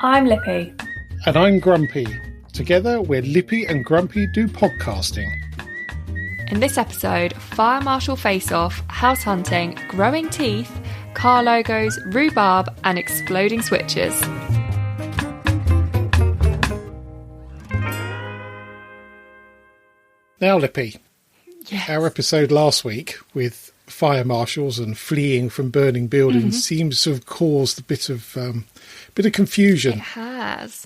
I'm Lippy. And I'm Grumpy. Together, we're Lippy and Grumpy do podcasting. In this episode, fire marshal face-off, house hunting, growing teeth, car logos, rhubarb and exploding switches. Now, Lippy, Yes. our episode last week with fire marshals and fleeing from burning buildings seems to have caused a bit of confusion. It has.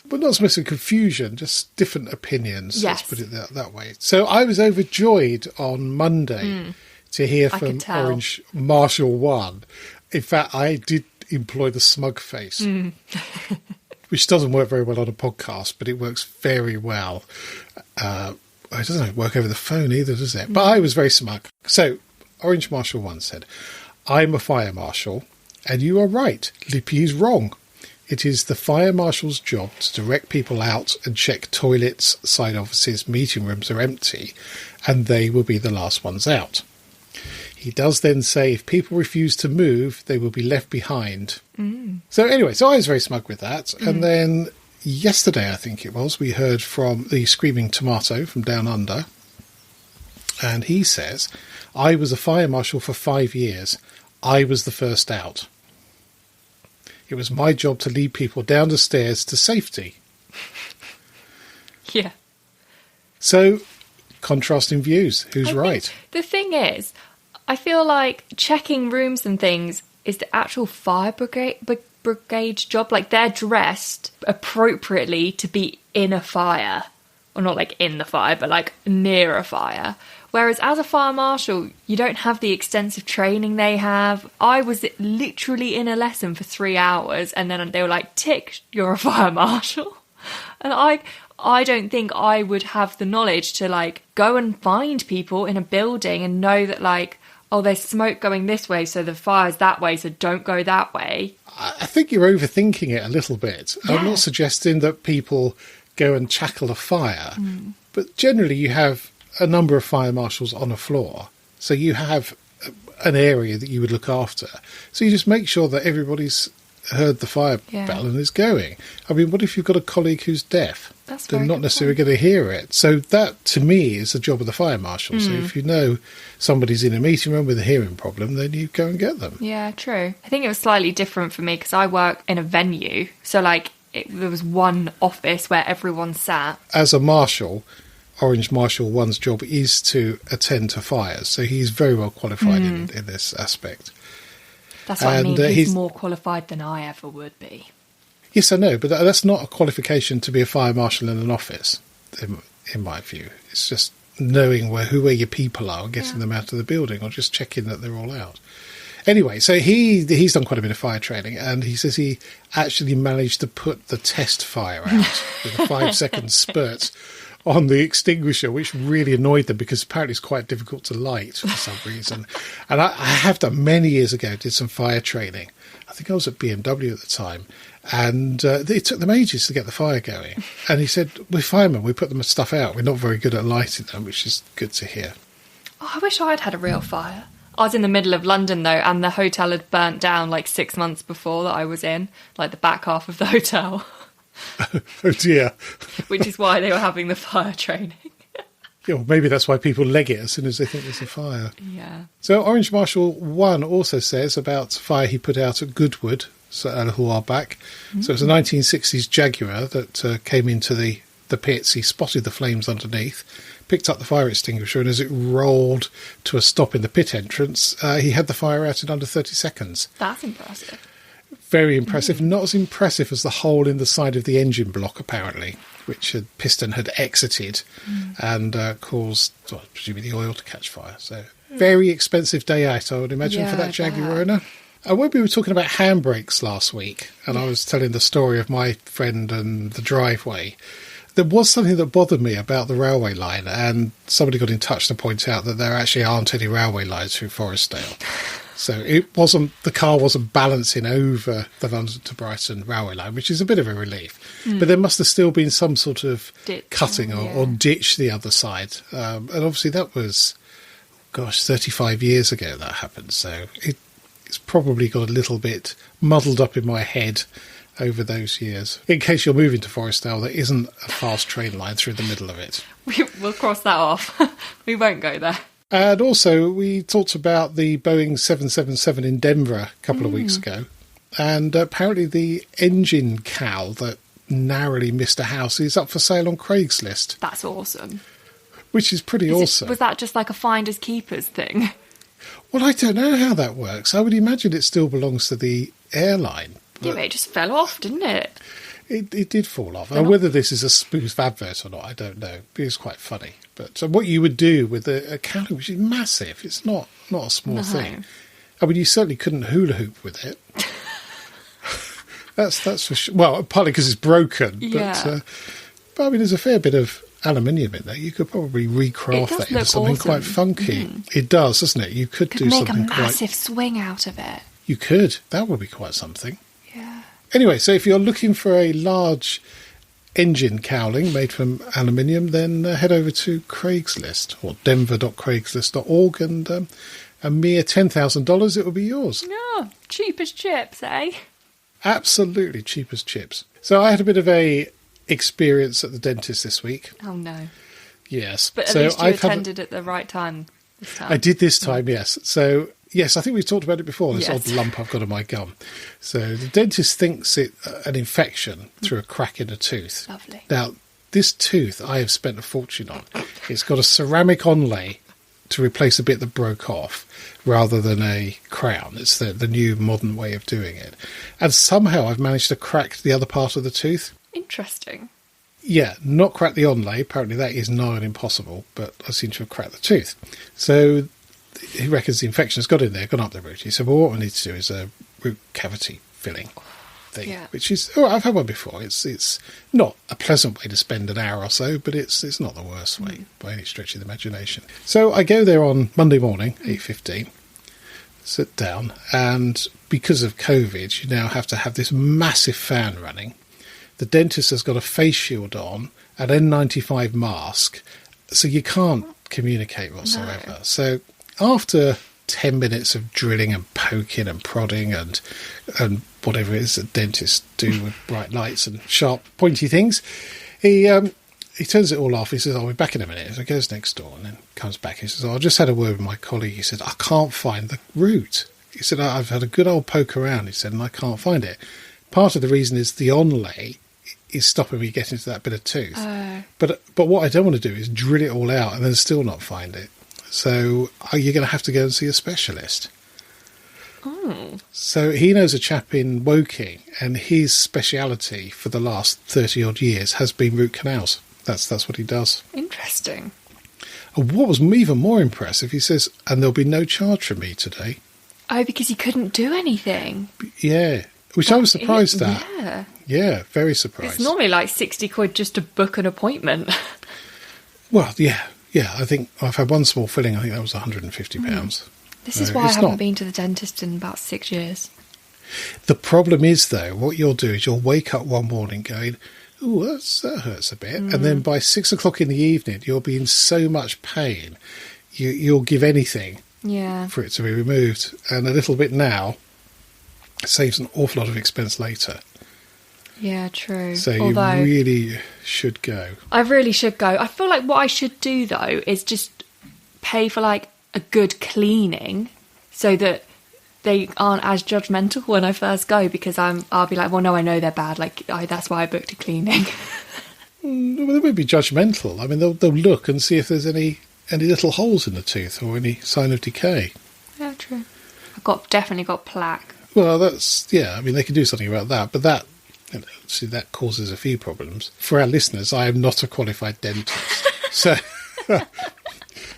But not so much of confusion, just different opinions. Yes. Let's put it that way. So I was overjoyed on Monday to hear from Orange Marshal 1. In fact, I did employ the smug face, which doesn't work very well on a podcast, but it works very well. It doesn't work over the phone either, does it? But I was very smug. So Orange Marshal 1 said, I'm a fire marshal, and you are right. Lippy is wrong. It is the fire marshal's job to direct people out and check toilets, side offices, meeting rooms are empty, and they will be the last ones out. He does then say if people refuse to move, they will be left behind. So anyway, so I was very smug with that. And then yesterday, I think it was, we heard from the Screaming Tomato from Down Under. And he says, I was a fire marshal for 5 years. I was the first out. It was my job to lead people down the stairs to safety. Yeah. So, contrasting views. Who's right? The thing is, I feel like checking rooms and things is the actual fire brigade's job. Like, they're dressed appropriately to be in a fire. Or not like in the fire, but like near a fire. Whereas as a fire marshal, you don't have the extensive training they have. I was literally in a lesson for 3 hours and then they were like, tick, you're a fire marshal. And I don't think I would have the knowledge to like go and find people in a building and know that like, oh, there's smoke going this way, so the fire's that way, so don't go that way. I think you're overthinking it a little bit. Yeah. I'm not suggesting that people go and tackle a fire, but generally you have a number of fire marshals on a floor, so you have an area that you would look after. So you just make sure that everybody's heard the fire bell and is going. I mean, what if you've got a colleague who's deaf? They're not necessarily going to hear it. So that, to me, is the job of the fire marshal. So if you know somebody's in a meeting room with a hearing problem, then you go and get them. Yeah, true. I think it was slightly different for me because I work in a venue. So, like, there was one office where everyone sat. As a marshal, Orange Marshal 1's job is to attend to fires. So he's very well qualified in this aspect. That's what I mean. He's more qualified than I ever would be. Yes, I know, but that's not a qualification to be a fire marshal in an office, in my view. It's just knowing where your people are and getting them out of the building or just checking that they're all out. Anyway, so he's done quite a bit of fire training, and he says he actually managed to put the test fire out with a 5-second spurt on the extinguisher, which really annoyed them because apparently it's quite difficult to light for some reason. And I have done many years ago, did some fire training. I think I was at BMW at the time. And it took them ages to get the fire going. And he said, we're firemen, we put them stuff out. We're not very good at lighting them, which is good to hear. Oh, I wish I'd had a real fire. I was in the middle of London, though, and the hotel had burnt down like 6 months before that I was in, like the back half of the hotel. Oh, dear. Which is why they were having the fire training. Yeah, well, maybe that's why people leg it as soon as they think there's a fire. Yeah. So Orange Marshal 1 also says about fire he put out at Goodwood a little while back. So it was a 1960s Jaguar that came into the pits. He spotted the flames underneath, picked up the fire extinguisher, and as it rolled to a stop in the pit entrance, he had the fire out in under 30 seconds. That's impressive. Very impressive. Not as impressive as the hole in the side of the engine block, apparently, which piston had exited and caused, presumably, the oil to catch fire. So, very expensive day out, I would imagine, for that Jaguar owner. When we were talking about handbrakes last week, and I was telling the story of my friend and the driveway, there was something that bothered me about the railway line, and somebody got in touch to point out that there actually aren't any railway lines through Forestdale. So the car wasn't balancing over the London to Brighton railway line, which is a bit of a relief. But there must have still been some sort of cutting or ditch the other side. And obviously that was, 35 years ago that happened. So it's probably got a little bit muddled up in my head over those years. In case you're moving to Forestdale, there isn't a fast train line through the middle of it. We'll cross that off. We won't go there. And also, we talked about the Boeing 777 in Denver a couple of weeks ago. And apparently the engine cowl that narrowly missed a house is up for sale on Craigslist. That's awesome. Which is pretty awesome. Was that just like a finders keepers thing? Well, I don't know how that works. I would imagine it still belongs to the airline. Yeah, but it just fell off, didn't it? It did fall off. And whether this is a spoof advert or not, I don't know. It's quite funny. But what you would do with a cowl, which is massive, it's not a small thing. I mean, you certainly couldn't hula hoop with it. That's for sure. Well, partly because it's broken. Yeah. But I mean, there's a fair bit of aluminium in there. You could probably recraft that into something quite funky. It does, doesn't it? You could do something make a massive swing out of it. You could. That would be quite something. Yeah. Anyway, so if you're looking for a large engine cowling made from aluminium, then head over to Craigslist or denver.craigslist.org and a mere $10,000, it will be yours. Oh, cheap as chips, eh? Absolutely cheap as chips. So I had a bit of a experience at the dentist this week. Oh, no. Yes. But at least you attended at the right time this time. I did this time, yes. So, yes, I think we've talked about it before, this Yes. odd lump I've got on my gum. So the dentist thinks it an infection through a crack in a tooth. Lovely. Now, this tooth I have spent a fortune on. It's got a ceramic onlay to replace a bit that broke off rather than a crown. It's the new modern way of doing it. And somehow I've managed to crack the other part of the tooth. Interesting. Yeah, not crack the onlay. Apparently that is nigh on impossible, but I seem to have cracked the tooth. So he reckons the infection has got in there, gone up the root. He said, well, what we need to do is a root cavity filling thing, which is, I've had one before. It's not a pleasant way to spend an hour or so, but it's not the worst way by any stretch of the imagination. So I go there on Monday morning, 8:15, sit down, and because of COVID, you now have to have this massive fan running. The dentist has got a face shield on, an N95 mask, so you can't communicate whatsoever. No. So after 10 minutes of drilling and poking and prodding and whatever it is that dentists do with bright lights and sharp, pointy things, he turns it all off. He says, I'll be back in a minute. So he goes next door and then comes back. He says, I just had a word with my colleague. He said, I can't find the root. He said, I've had a good old poke around, he said, and I can't find it. Part of the reason is the onlay is stopping me getting to that bit of tooth. But what I don't want to do is drill it all out and then still not find it. So you're going to have to go and see a specialist. Oh. So he knows a chap in Woking, and his speciality for the last 30-odd years has been root canals. That's what he does. Interesting. And what was even more impressive, he says, and there'll be no charge from me today. Oh, because he couldn't do anything. Yeah, which I was surprised at. Yeah. Yeah, very surprised. It's normally like 60 quid just to book an appointment. Well, yeah, I think I've had one small filling. I think that was £150. This is why I haven't been to the dentist in about 6 years. The problem is, though, what you'll do is you'll wake up one morning going, ooh, that hurts a bit. And then by 6 o'clock in the evening, you'll be in so much pain, you'll give anything for it to be removed. And a little bit now saves an awful lot of expense later. Yeah, true. So you really should go. I really should go. I feel like what I should do, though, is just pay for, like, a good cleaning so that they aren't as judgmental when I first go, because I'll be like, well, no, I know they're bad. Like, that's why I booked a cleaning. Well, they won't be judgmental. I mean, they'll look and see if there's any little holes in the tooth or any sign of decay. Yeah, true. I've definitely got plaque. Well, I mean, they can do something about that, but that, see, that causes a few problems. For our listeners, I am not a qualified dentist.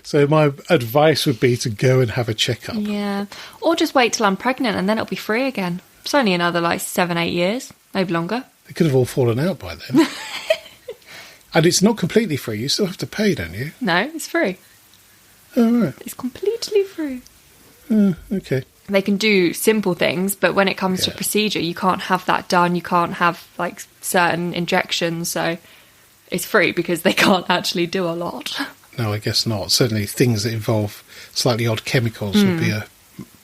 So my advice would be to go and have a checkup. Yeah. Or just wait till I'm pregnant and then it'll be free again. It's only another 7-8 years, maybe longer. They could have all fallen out by then. And it's not completely free. You still have to pay, don't you? No, it's free. Oh, right. It's completely free. Okay. They can do simple things, but when it comes to procedure, you can't have that done. You can't have certain injections. So it's free because they can't actually do a lot. No, I guess not. Certainly things that involve slightly odd chemicals would be a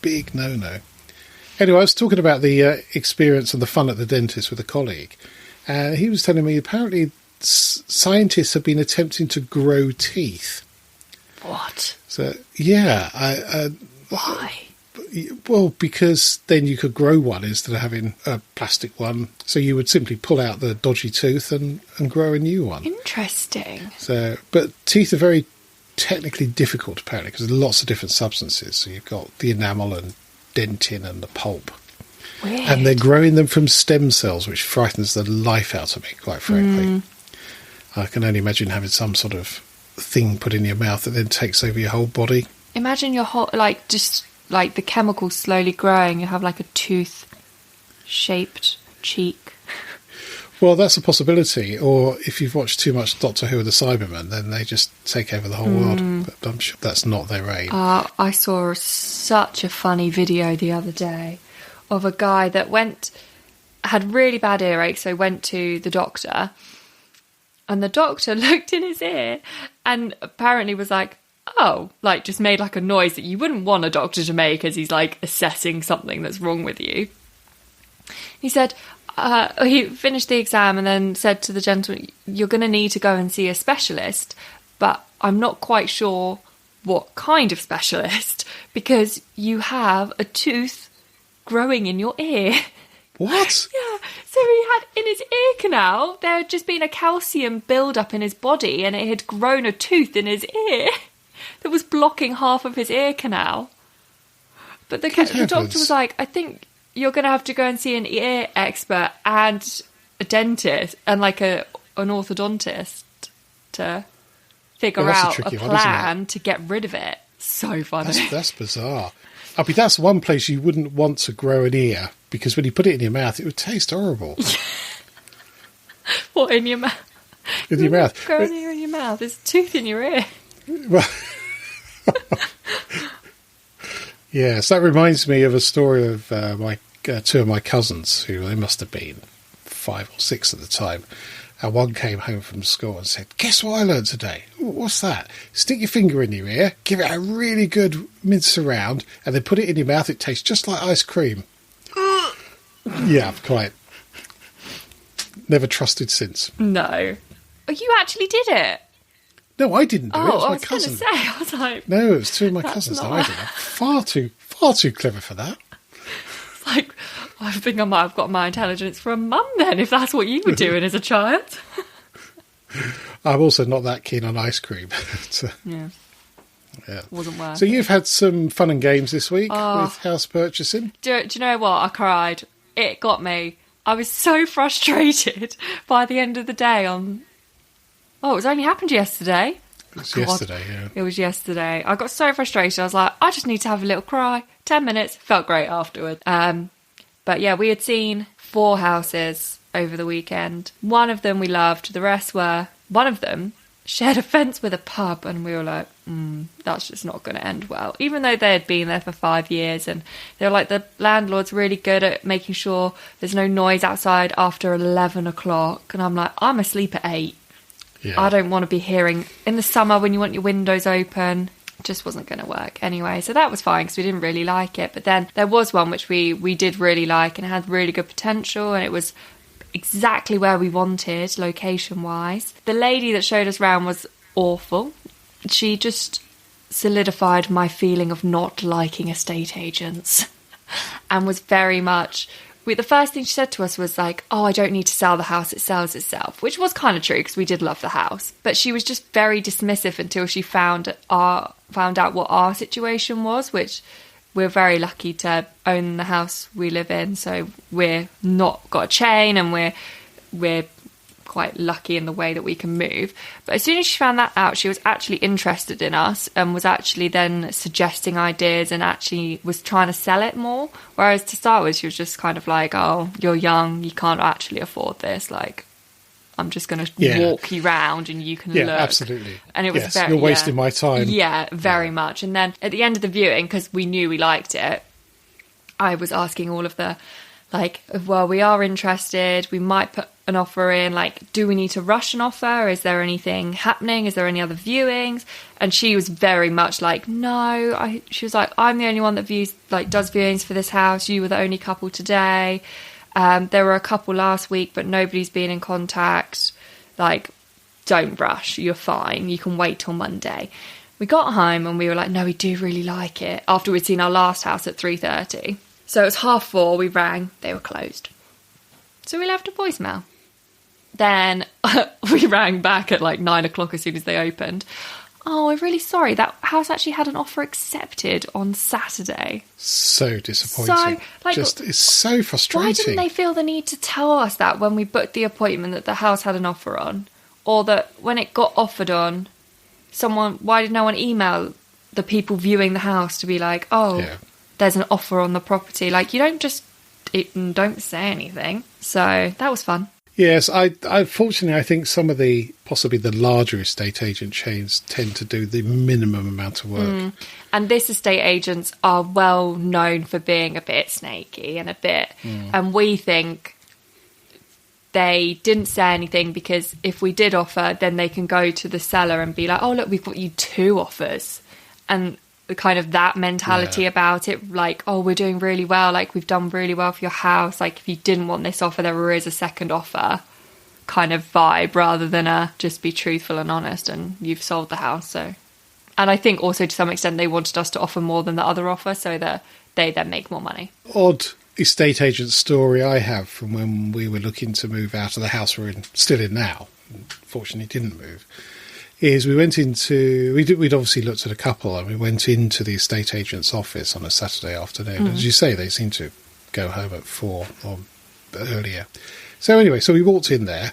big no-no. Anyway, I was talking about the experience and the fun at the dentist with a colleague. And he was telling me apparently scientists have been attempting to grow teeth. What? So, yeah. Why? Well, because then you could grow one instead of having a plastic one. So you would simply pull out the dodgy tooth and grow a new one. Interesting. So, but teeth are very technically difficult, apparently, because there's lots of different substances. So you've got the enamel and dentin and the pulp. Weird. And they're growing them from stem cells, which frightens the life out of me, quite frankly. I can only imagine having some sort of thing put in your mouth that then takes over your whole body. Imagine your whole, just the chemicals slowly growing. You have like a tooth-shaped cheek. Well, that's a possibility. Or if you've watched too much Doctor Who or the Cybermen, then they just take over the whole world. But I'm sure that's not their aim. I saw such a funny video the other day of a guy that had really bad earache, so went to the doctor, and the doctor looked in his ear and apparently was like, oh, just made a noise that you wouldn't want a doctor to make as he's assessing something that's wrong with you. He said, he finished the exam and then said to the gentleman, you're going to need to go and see a specialist, but I'm not quite sure what kind of specialist, because you have a tooth growing in your ear. What? Yeah. So he had, in his ear canal, there had just been a calcium build-up in his body, and it had grown a tooth in his ear that was blocking half of his ear canal. But the doctor was like, I think you're going to have to go and see an ear expert and a dentist and an orthodontist to figure out a plan to get rid of it. So funny. That's bizarre. I mean, that's one place you wouldn't want to grow an ear, because when you put it in your mouth, it would taste horrible. What, in your mouth? In your mouth. Grow an ear in your mouth. There's a tooth in your ear. Well, yes, that reminds me of a story of two of my cousins, who they must have been 5 or 6 at the time. And one came home from school and said, guess what I learned today? What's that? Stick your finger in your ear, give it a really good mince around, and then put it in your mouth. It tastes just like ice cream. Yeah, quite. Never trusted since. No. Oh, you actually did it? No, I didn't do it. It was my cousin. I was like... No, it was 2 of my cousins. No, I did it. Far too clever for that. It's I think I might have got my intelligence from Mum then, if that's what you were doing as a child. I'm also not that keen on ice cream. Yeah. Wasn't worth So you've had some fun and games this week with house purchasing. Do you know what? I cried. It got me. I was so frustrated by the end of the day on... Oh, it was only happened yesterday. It was yesterday, yeah. It was yesterday. I got so frustrated. I was like, I just need to have a little cry. 10 minutes. Felt great afterwards. But yeah, we had seen 4 houses over the weekend. One of them we loved. The rest were... One of them shared a fence with a pub, and we were like, that's just not going to end well. Even though they had been there for 5 years, and they were like, the landlord's really good at making sure there's no noise outside after 11 o'clock. And I'm like, I'm asleep at 8. Yeah. I don't want to be hearing... In the summer, when you want your windows open... just wasn't going to work anyway, so that was fine because we didn't really like it. But then there was one which we did really like, and it had really good potential, and it was exactly where we wanted location wise. The lady that showed us around was awful. She just solidified my feeling of not liking estate agents and was very much... the first thing she said to us was like, oh, I don't need to sell the house, it sells itself, which was kind of true because we did love the house. But she was just very dismissive until she found out what our situation was, which we're very lucky to own the house we live in. So we're not got a chain, and we're quite lucky in the way that we can move. But as soon as she found that out, she was actually interested in us and was actually then suggesting ideas and actually was trying to sell it more. Whereas to start with, she was just kind of like, oh, you're young, you can't actually afford this. I'm just going to walk you round and you can look. Yeah, absolutely. And it was you're wasting my time. Yeah, very much. And then at the end of the viewing, because we knew we liked it, I was asking all of the like, well, we are interested, we might put an offer in, like, do we need to rush an offer? Is there anything happening? Is there any other viewings? And she was very much like, no. She was like, I'm the only one that does viewings for this house. You were the only couple today. There were a couple last week, but nobody's been in contact. Like, don't rush. You're fine. You can wait till Monday. We got home and we were like, no, we do really like it, after we'd seen our last house at 3:30. So it was 4:30, we rang, they were closed. So we left a voicemail. Then we rang back at like 9 o'clock as soon as they opened. Oh, I'm really sorry, that house actually had an offer accepted on Saturday. So disappointing. It's so frustrating. Why didn't they feel the need to tell us that when we booked the appointment, that the house had an offer on? Or that when it got offered on, why did no one email the people viewing the house to be like, there's an offer on the property? Like, you don't say anything. So that was fun. Yes, fortunately, I think some of possibly the larger estate agent chains tend to do the minimum amount of work. And this estate agents are well known for being a bit snaky and and we think they didn't say anything because if we did offer, then they can go to the seller and be like, oh, look, we've got you 2 offers. And kind of that mentality about it, like, oh, we're doing really well, like, we've done really well for your house, like, if you didn't want this offer, there is a second offer kind of vibe, rather than just be truthful and honest and you've sold the house. So, and I think also to some extent they wanted us to offer more than the other offer so that they then make more money. Odd estate agent story I have from when we were looking to move out of the house we're still in now, fortunately didn't move, is we'd obviously looked at a couple, and we went into the estate agent's office on a Saturday afternoon. As you say, they seem to go home at 4 or earlier. So anyway, we walked in there,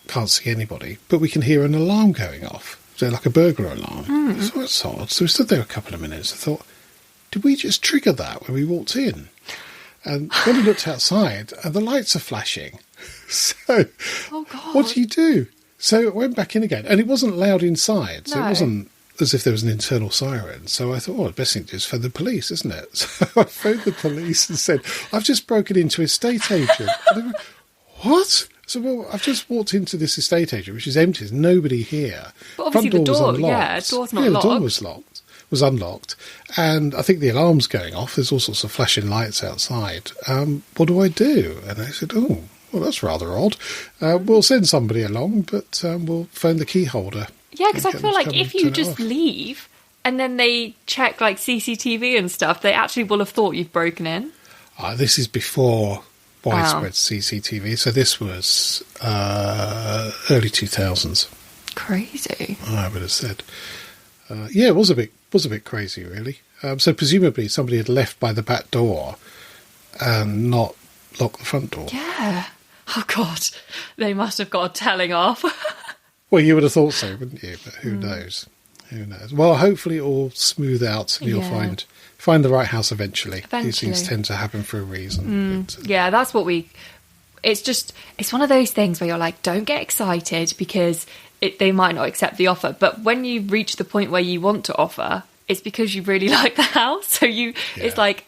can't see anybody, but we can hear an alarm going off, so like a burglar alarm. So that's odd. So we stood there a couple of minutes and thought, did we just trigger that when we walked in? And when we looked outside, the lights are flashing. So, oh God. What do you do? So it went back in again, and it wasn't loud inside, so it wasn't as if there was an internal siren. So I thought, the best thing to do is phone the police, isn't it? So I phoned the police and said, I've just broken into estate agent. And they went, what? So, well, I've just walked into this estate agent, which is empty, there's nobody here. But obviously Front door the door, was unlocked. door's not locked. The door was unlocked, and I think the alarm's going off. There's all sorts of flashing lights outside. What do I do? And they said, oh, well, that's rather odd. We'll send somebody along, but we'll phone the key holder. Yeah, because I feel like if you just leave and then they check like CCTV and stuff, they actually will have thought you've broken in. This is before widespread CCTV, so this was early 2000s. Crazy. I would have said. It was a bit crazy, really. So presumably somebody had left by the back door and not locked the front door. Yeah. Oh, God. They must have got a telling off. Well, you would have thought so, wouldn't you? But who knows? Who knows? Well, hopefully it will smooth out and you'll find the right house eventually. These things tend to happen for a reason. But, that's what it's one of those things where you're like, don't get excited because they might not accept the offer. But when you reach the point where you want to offer, it's because you really like the house. So it's like,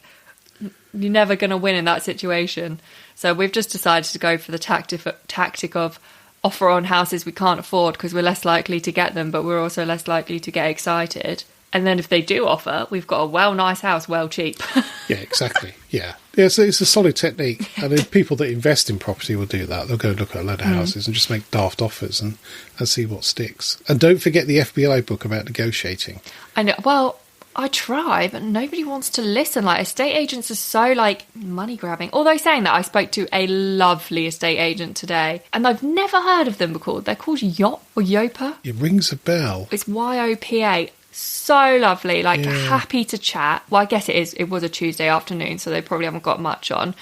you're never going to win in that situation. So we've just decided to go for the tactic of offer on houses we can't afford because we're less likely to get them, but we're also less likely to get excited. And then if they do offer, we've got a nice house, cheap. Yeah, exactly. Yeah. So it's a solid technique. And then people that invest in property will do that. They'll go look at a load of houses and just make daft offers and see what sticks. And don't forget the FBI book about negotiating. I know. Well, I try, but nobody wants to listen. Like, estate agents are so, money grabbing. Although saying that, I spoke to a lovely estate agent today, and I've never heard of them before. They're called Yopa. It rings a bell. It's YOPA. So lovely, happy to chat. Well, I guess it was a Tuesday afternoon, so they probably haven't got much on.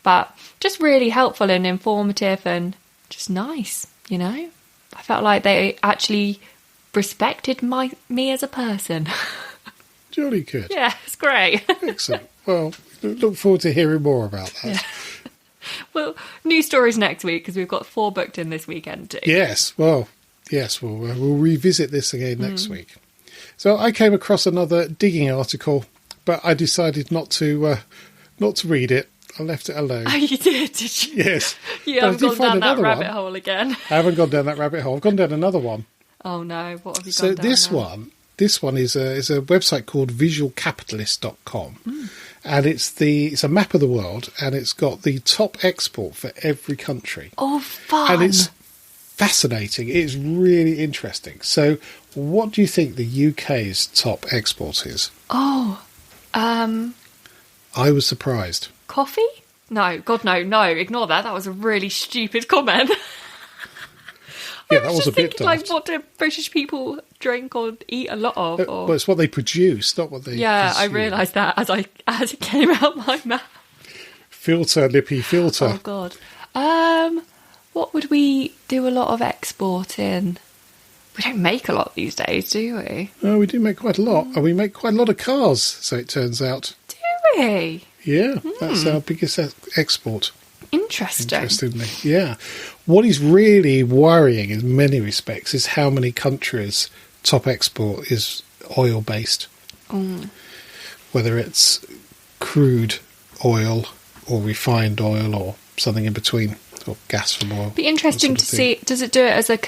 But just really helpful and informative and just nice, I felt like they actually respected me as a person. Jolly good. Yeah, it's great. Excellent. Well, look forward to hearing more about that. Yeah. Well, new stories next week because we've got 4 booked in this weekend too. Yes, we'll revisit this again next week. So I came across another digging article, but I decided not to read it. I left it alone. Oh, you did you? Yes. You haven't gone down that rabbit hole again. I haven't gone down that rabbit hole. I've gone down another one. Oh no, what have you So gone down this one is a website called visualcapitalist.com. And it's a map of the world, and it's got the top export for every country. Oh, fun. And it's fascinating. It's really interesting. So what do you think the UK's top export is? Oh, I was surprised. coffee? No, God, no, ignore that. That was a really stupid comment. Yeah, that was a bit thinking, like, what do British people drink or eat a lot of? Or... Well, it's what they produce, not what they Yeah, consume. I realised that as it came out my mouth. Filter, Lippy, filter. Oh, God. What would we do a lot of exporting? We don't make a lot these days, do we? Oh, we do make quite a lot. And we make quite a lot of cars, so it turns out. Do we? Yeah, that's our biggest export. Interesting. Interestingly, yeah. What is really worrying in many respects is how many countries' top export is oil-based. Whether it's crude oil or refined oil or something in between, or gas from oil. Be interesting to see, does it do it as a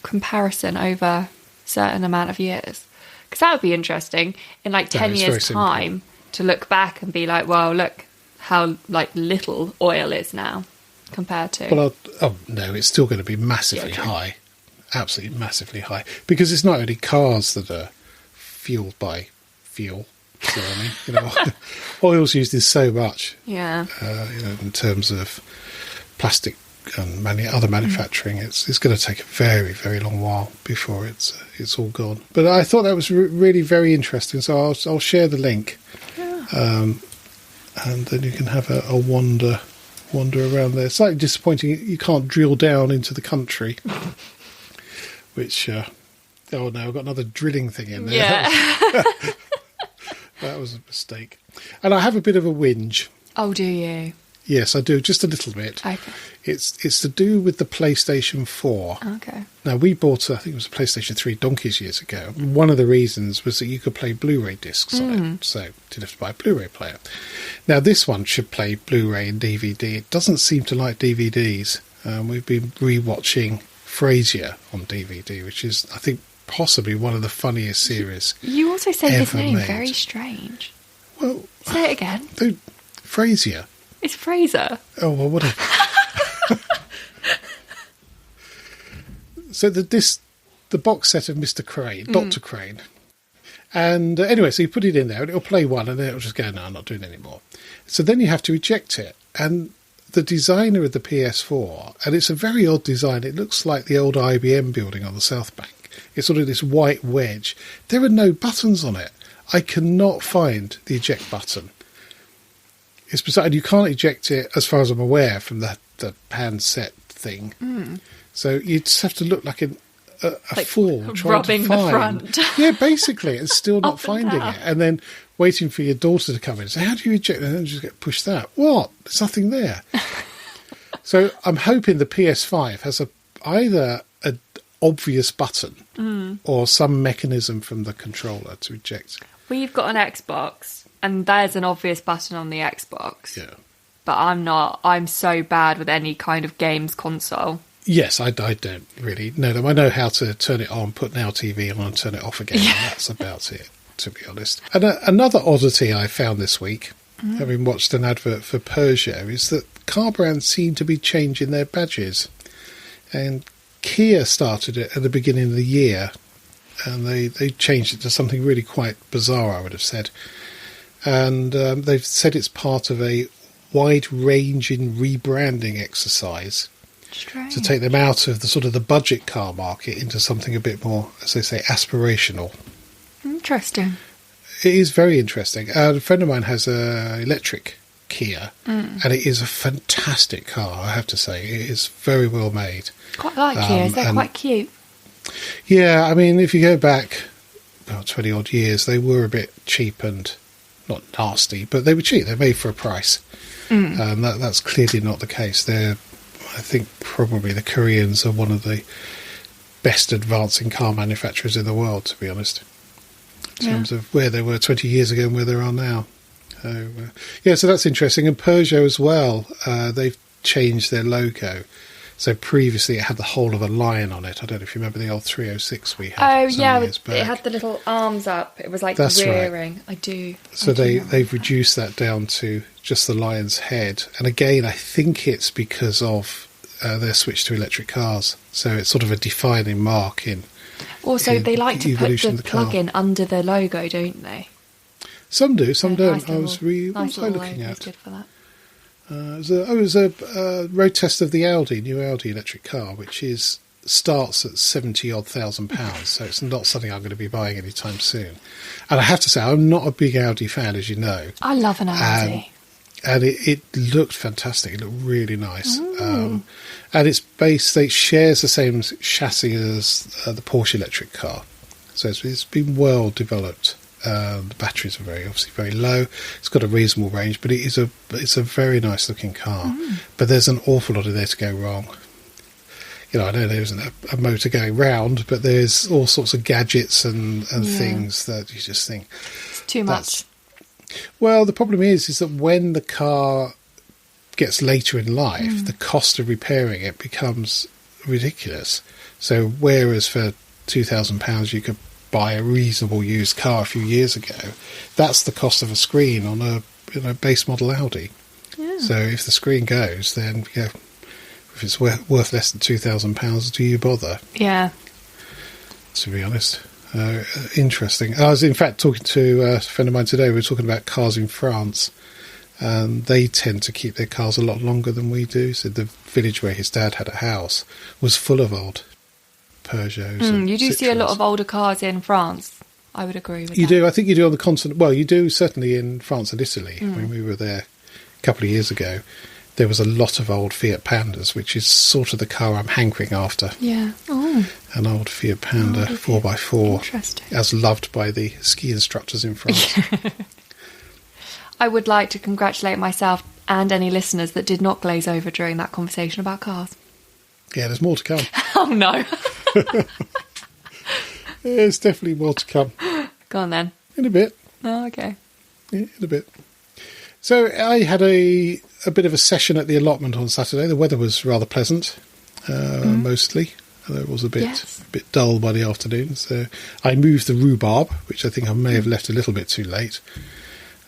comparison over a certain amount of years? Because that would be interesting in like 10 years' time to look back and be like, well, look how like little oil is now compared to... Well, no, it's still going to be massively high. Absolutely massively high. Because it's not only cars that are fueled by fuel. So, I mean, oil's used in so much. Yeah. In terms of plastic and other manufacturing, it's going to take a very, very long while before it's all gone. But I thought that was really very interesting, so I'll share the link, and then you can have a wander around there. It's slightly disappointing you can't drill down into the country, which oh no, I've got another drilling thing in there. Yeah. That was a mistake. And I have a bit of a whinge. Oh, do you? Yes, I do, just a little bit. Okay. It's to do with the PlayStation 4. Okay. Now, we bought, I think it was a PlayStation 3 donkeys years ago. One of the reasons was that you could play Blu-ray discs on it, so you didn't have to buy a Blu-ray player. Now, this one should play Blu-ray and DVD. It doesn't seem to like DVDs. We've been rewatching Frasier on DVD, which is, I think, possibly one of the funniest series. You also say his name made. very strange. Well, say it again. Frasier. It's Fraser. Oh, well, whatever. So the box set of Mr. Crane, Dr. Crane. And anyway, so you put it in there and it'll play one and then it'll just go, no, I'm not doing it anymore. So then you have to eject it. And the designer of the PS4, and it's a very odd design. It looks like the old IBM building on the South Bank. It's sort of this white wedge. There are no buttons on it. I cannot find the eject button. It's bizarre. And you can't eject it, as far as I'm aware, from the handset thing. So you just have to look like a like fool trying rubbing to find. the front. Yeah, basically, it's still not finding down. it, and then waiting for your daughter to come in and say, "How do you eject?" And then just get pushed out. What? There's nothing there. So I'm hoping the PS5 has either an obvious button or some mechanism from the controller to eject. We've got an Xbox, and there's an obvious button on the Xbox. Yeah. But I'm not. I'm so bad with any kind of games console. Yes, I don't really know them. I know how to turn it on, put Now TV on and turn it off again. And that's about it, to be honest. And another oddity I found this week, having watched an advert for Peugeot, is that car brands seem to be changing their badges. And Kia started it at the beginning of the year, and they changed it to something really quite bizarre, I would have said. And they've said it's part of a wide-ranging rebranding exercise. Strange. To take them out of the sort of the budget car market into something a bit more, as they say, aspirational. Interesting. It is very interesting. A friend of mine has an electric Kia, and it is a fantastic car, I have to say. It is very well made. Quite like Kias. They're quite cute. Yeah, I mean, if you go back about 20 odd years, they were a bit cheap and not nasty, but they were cheap. They're made for a price. And that's clearly not the case. I think probably the Koreans are one of the best advancing car manufacturers in the world, to be honest, in terms of where they were 20 years ago and where they are now. So that's interesting. And Peugeot as well, they've changed their logo. So previously it had the whole of a lion on it. I don't know if you remember the old 306 we had years back. It had the little arms up. It was like That's rearing. Right. I do. So they've reduced that down to just the lion's head. And again, I think it's because of their switch to electric cars. So it's sort of a defining mark in. Also, they like to put the plug-in under the logo, don't they? Some do, some don't. Nice I was looking at. Good for that. It was a road test of the new Audi electric car, which starts at £70,000. So it's not something I'm going to be buying anytime soon. And I have to say, I'm not a big Audi fan, as you know. I love an Audi. And it looked fantastic. It looked really nice. And it shares the same chassis as the Porsche electric car. So it's been well developed. The batteries are obviously very low. It's got a reasonable range, but it's a very nice looking car. But there's an awful lot of there to go wrong. I know there isn't a motor going round, but there's all sorts of gadgets and things that you just think it's too much. Well, the problem is that when the car gets later in life, the cost of repairing it becomes ridiculous. So whereas for £2,000 you could buy a reasonable used car a few years ago, that's the cost of a screen on a base model Audi. Yeah. So if the screen goes, then if it's worth less than £2,000, do you bother? Yeah. To be honest. Interesting. I was in fact talking to a friend of mine today. We were talking about cars in France, and they tend to keep their cars a lot longer than we do. So the village where his dad had a house was full of old Peugeots. You do see a lot of older cars in France. I would agree with that. You do. I think you do on the continent. Well, you do certainly in France and Italy. When we were there a couple of years ago, there was a lot of old Fiat Pandas, which is sort of the car I'm hankering after. Yeah. Oh. An old Fiat Panda 4x4. Interesting. As loved by the ski instructors in France. I would like to congratulate myself and any listeners that did not glaze over during that conversation about cars. Yeah, there's more to come. Oh, no. There's definitely more to come. Go on, then. In a bit. Oh, okay. Yeah, in a bit. So I had a bit of a session at the allotment on Saturday. The weather was rather pleasant, mostly. It was a bit dull by the afternoon. So I moved the rhubarb, which I think I may have left a little bit too late.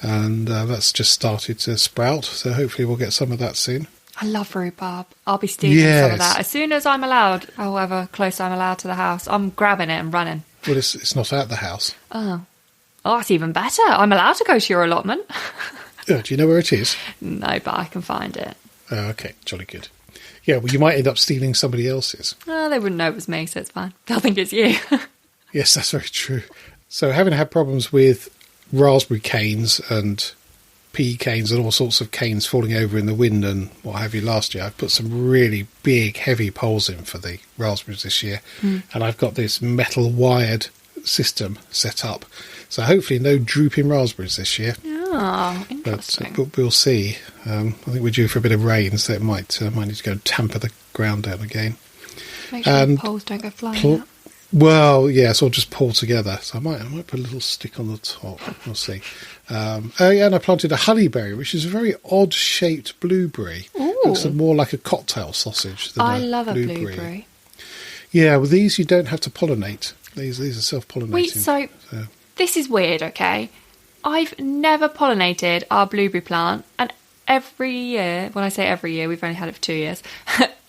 And that's just started to sprout. So hopefully we'll get some of that soon. I love rhubarb. I'll be stealing some of that. As soon as I'm allowed, however close I'm allowed to the house, I'm grabbing it and running. Well, it's not at the house. Oh, that's even better. I'm allowed to go to your allotment. Do you know where it is? No, but I can find it. Oh, okay. Jolly good. Yeah, well, you might end up stealing somebody else's. They wouldn't know it was me, so it's fine. They'll think it's you. Yes, that's very true. So having had problems with raspberry canes and pea canes and all sorts of canes falling over in the wind and what have you last year, I've put some really big, heavy poles in for the raspberries this year. And I've got this metal wired system set up. So hopefully no drooping raspberries this year. Oh, interesting. But we'll see. I think we're due for a bit of rain, so it might need to go and tamper the ground down again. Make sure the poles don't go flying out. Well, yes, or just pull together. So I might put a little stick on the top. We'll see. And I planted a honeyberry, which is a very odd-shaped blueberry. Ooh. Looks more like a cocktail sausage than I love a blueberry. Yeah, well, these you don't have to pollinate. These are self-pollinating. Wait, so this is weird, okay? I've never pollinated our blueberry plant, and every year, when I say every year, we've only had it for 2 years,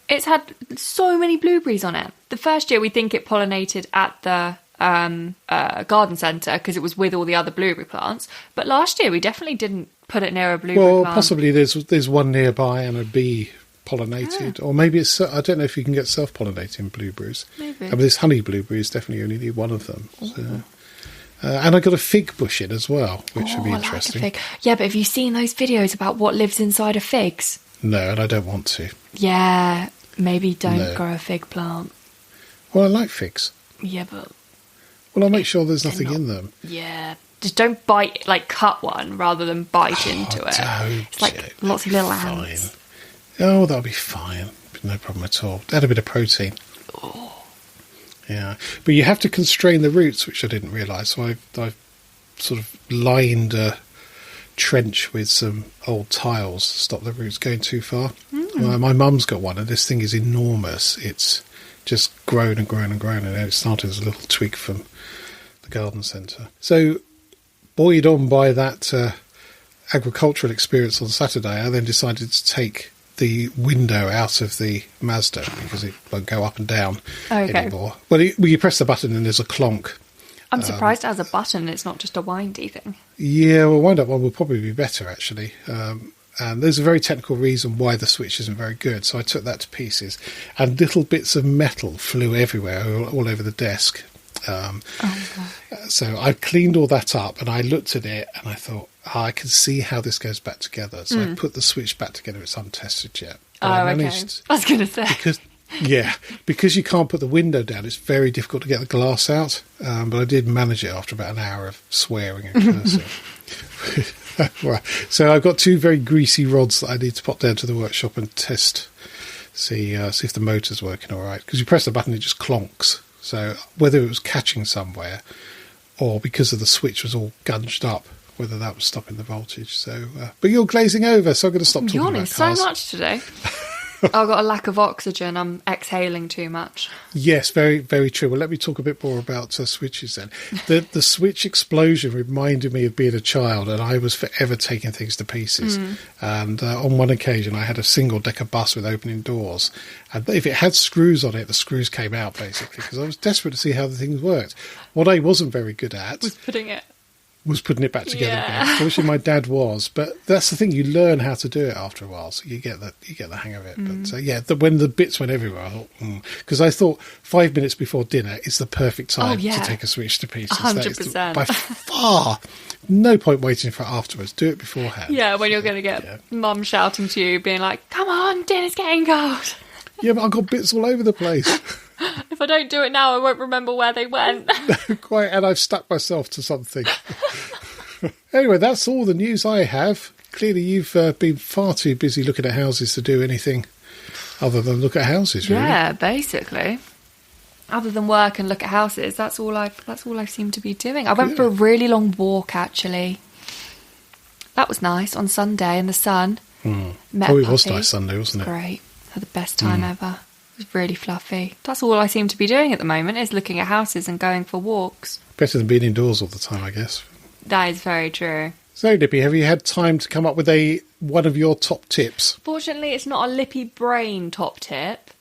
it's had so many blueberries on it. The first year we think it pollinated at the garden centre because it was with all the other blueberry plants, but last year we definitely didn't put it near a blueberry plant. Well, possibly there's one nearby and a bee pollinated, or maybe it's, I don't know if you can get self-pollinating blueberries. Maybe. But this honey blueberries definitely only need one of them. So. And I got a fig bush in as well, which would be interesting. Like a fig. Yeah, but have you seen those videos about what lives inside of figs? No, and I don't want to. Yeah, maybe don't grow a fig plant. Well, I like figs. Yeah, but... Well, I'll make sure there's nothing in them. Yeah. Just don't bite, cut one rather than bite into it. It's like lots of little ants. Oh, that'll be fine. No problem at all. Add a bit of protein. Oh. Yeah, but you have to constrain the roots, which I didn't realise. So I've sort of lined a trench with some old tiles to stop the roots going too far. My mum's got one, and this thing is enormous. It's just grown and grown and grown, and it started as a little twig from the garden centre. So, buoyed on by that agricultural experience on Saturday, I then decided to take the window out of the Mazda because it won't go up and down anymore. Well, you press the button and there's a clonk. I'm surprised it has a button. It's not just a windy thing. Yeah, well, wind-up one will probably be better, actually. And there's a very technical reason why the switch isn't very good. So I took that to pieces. And little bits of metal flew everywhere, all over the desk. So I cleaned all that up and I looked at it and I thought, I can see how this goes back together. So I put the switch back together. It's untested yet. But I was going to say. Because you can't put the window down, it's very difficult to get the glass out. But I did manage it after about an hour of swearing and cursing. Right. So I've got 2 very greasy rods that I need to pop down to the workshop and test, see if the motor's working all right. Because you press the button, it just clonks. So whether it was catching somewhere or because of the switch was all gunged up, whether that was stopping the voltage. So, but you're glazing over, so I'm going to stop talking about cars. So much today. I've got a lack of oxygen. I'm exhaling too much. Yes, very, very true. Well, let me talk a bit more about switches then. The switch explosion reminded me of being a child, and I was forever taking things to pieces. And on one occasion, I had a single-decker bus with opening doors. And if it had screws on it, the screws came out, basically, because I was desperate to see how the things worked. What I wasn't very good at was putting it back together again. Fortunately, my dad was, but that's the thing. You learn how to do it after a while, so you get the hang of it. But when the bits went everywhere, I thought, because I thought 5 minutes before dinner is the perfect time to take a switch to pieces. 100%. By far, no point waiting for it afterwards. Do it beforehand. Yeah, when you're going to get mum shouting to you, being like, "Come on, dinner's getting cold." Yeah, but I've got bits all over the place. If I don't do it now, I won't remember where they went. Quite, and I've stuck myself to something. Anyway, that's all the news I have. Clearly, you've been far too busy looking at houses to do anything other than look at houses, really. Yeah, basically. Other than work and look at houses, that's all I seem to be doing. I went for a really long walk, actually. That was nice on Sunday in the sun. Met it was nice Sunday, wasn't it? Great. Had the best time ever. It was really fluffy. That's all I seem to be doing at the moment, is looking at houses and going for walks. Better than being indoors all the time, I guess. That is very true. So, Lippy, have you had time to come up with one of your top tips? Fortunately, it's not a Lippy brain top tip.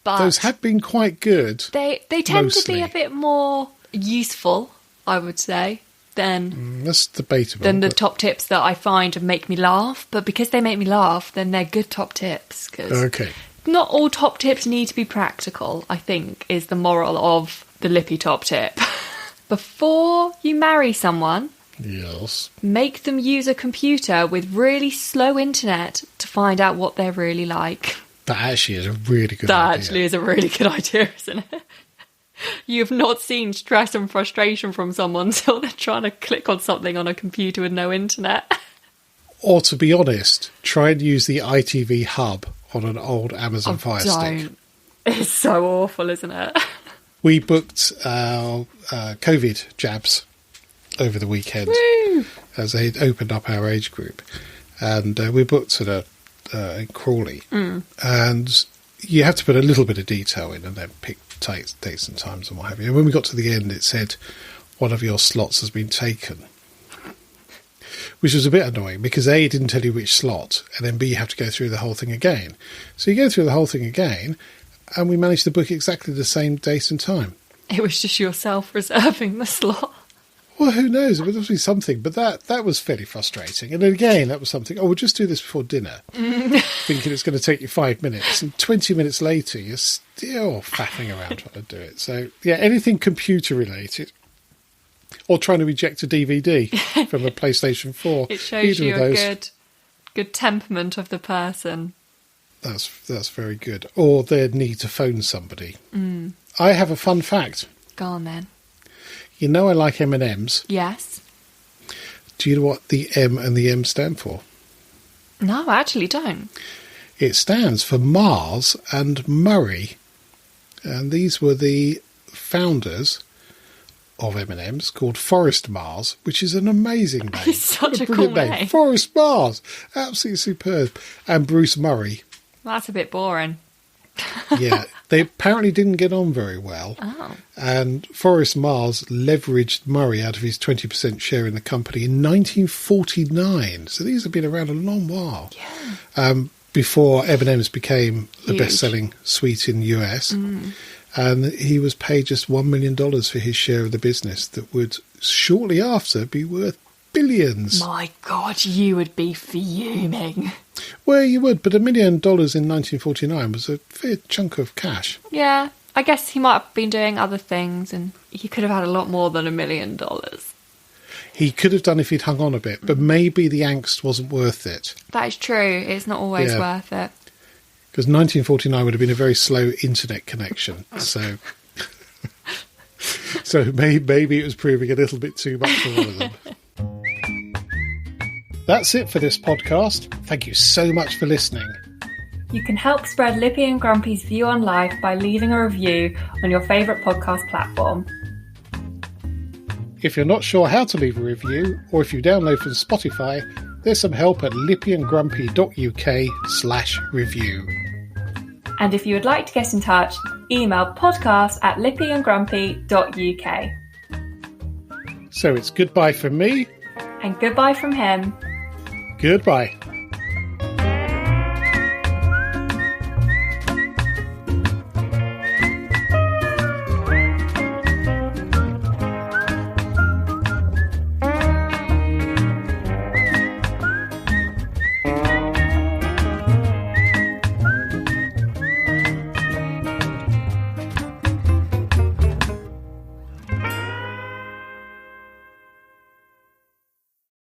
But those have been quite good. They tend to be a bit more useful, I would say, than that's debatable. Than the top tips that I find make me laugh. But because they make me laugh, then they're good top tips. Okay. Not all top tips need to be practical, I think, is the moral of the Lippy top tip. Before you marry someone, yes, make them use a computer with really slow internet to find out what they're really like. That actually is a really good idea. That actually is a really good idea, isn't it? You've not seen stress and frustration from someone until they're trying to click on something on a computer with no internet. Or, to be honest, try and use the ITV hub on an old Amazon Fire Stick. It's so awful, isn't it? We booked our COVID jabs over the weekend. Woo! As they opened up our age group. And we booked at in Crawley. And you have to put a little bit of detail in and then pick dates and times and what have you. And when we got to the end, it said, one of your slots has been taken. Which was a bit annoying because A, it didn't tell you which slot, and then B, you have to go through the whole thing again. So you go through the whole thing again, and we managed to book exactly the same date and time. It was just yourself reserving the slot. Well, who knows? It must be something, but that was fairly frustrating. And then again, that was something, we'll just do this before dinner, thinking it's going to take you 5 minutes. And 20 minutes later, you're still faffing around trying to do it. So, yeah, anything computer-related. Or trying to reject a DVD from a PlayStation 4. It shows you a good temperament of the person. That's very good. Or their need to phone somebody. I have a fun fact. Go on then. You know I like M&Ms. Yes. Do you know what the M and the M stand for? No, I actually don't. It stands for Mars and Murray. And these were the founders of M&M's called Forest Mars, which is an amazing name. It's such a cool name. Forest Mars. Absolutely superb. And Bruce Murray. That's a bit boring. Yeah, they apparently didn't get on very well. Oh. And Forest Mars leveraged Murray out of his 20% share in the company in 1949. So these have been around a long while. Yeah. Before M&M's became the Huge. best-selling sweet in the US. And he was paid just $1 million for his share of the business that would shortly after be worth billions. My God, you would be fuming. Well, you would, but $1 million in 1949 was a fair chunk of cash. Yeah, I guess he might have been doing other things and he could have had a lot more than $1 million. He could have done if he'd hung on a bit, but maybe the angst wasn't worth it. That is true. It's not always worth it. Because 1949 would have been a very slow internet connection, so maybe it was proving a little bit too much for one of them. That's it for this podcast. Thank you so much for listening. You can help spread Lippy and Grumpy's view on life by leaving a review on your favourite podcast platform. If you're not sure how to leave a review, or if you download from Spotify, there's some help at lippyandgrumpy.uk/review. And if you would like to get in touch, email podcast@lippyandgrumpy.uk. So it's goodbye from me. And goodbye from him. Goodbye.